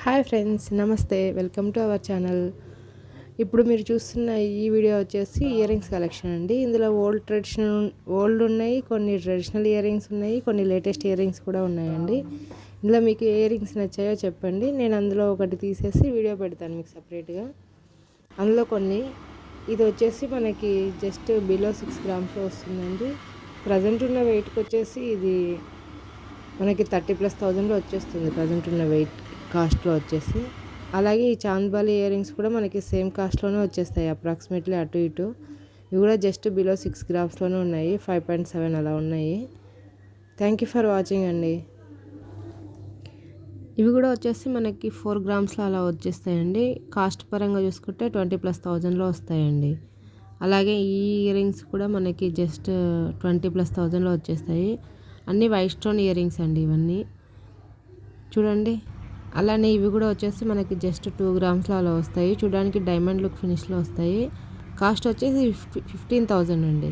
Hi friends, నమస్తే. Welcome to our channel. ఇప్పుడు మీరు చూస్తున్న ఈ వీడియో వచ్చేసి ఇయర్ రింగ్స్ కలెక్షన్ అండి. ఇందులో ఓల్డ్ ఉన్నాయి, కొన్ని ట్రెడిషనల్ ఇయర్ రింగ్స్ ఉన్నాయి, కొన్ని లేటెస్ట్ ఇయర్ రింగ్స్ కూడా ఉన్నాయండి. ఇందులో మీకు ఏ ఇయర్ రింగ్స్ నచ్చాయో చెప్పండి, నేను అందులో ఒకటి తీసేసి వీడియో పెడతాను మీకు సపరేట్గా. అందులో కొన్ని ఇది వచ్చేసి మనకి జస్ట్ బిలో 6 గ్రామ్స్లో వస్తుందండి. ప్రజెంట్ ఉన్న వెయిట్కి వచ్చేసి ఇది మనకి 30,000+ వచ్చేస్తుంది ప్రజెంట్ ఉన్న వెయిట్ కాస్ట్లో వచ్చేసి. అలాగే ఈ చాంద్బాలి ఇయర్ రింగ్స్ కూడా మనకి సేమ్ కాస్ట్లోనే వచ్చేస్తాయి, అప్రాక్సిమేట్లీ అటు ఇటు. ఇవి కూడా జస్ట్ బిలో 6 గ్రామ్స్లోనే ఉన్నాయి, 5.7 అలా ఉన్నాయి. థ్యాంక్ యూ ఫర్ వాచింగ్ అండి. ఇవి కూడా వచ్చేసి మనకి 4 గ్రామ్స్లో అలా వచ్చేస్తాయండి. కాస్ట్ పరంగా చూసుకుంటే 20,000+ వస్తాయండి. అలాగే ఈ ఇయర్ రింగ్స్ కూడా మనకి జస్ట్ 20,000+ వచ్చేస్తాయి. అన్నీ వైట్ స్టోన్ ఇయర్ రింగ్స్ అండి ఇవన్నీ చూడండి. అలానే ఇవి కూడా వచ్చేసి మనకి జస్ట్ 2 గ్రామ్స్లో అలా వస్తాయి. చూడడానికి డైమండ్ లుక్ ఫినిష్లో వస్తాయి. కాస్ట్ వచ్చేసి 15,000 అండి.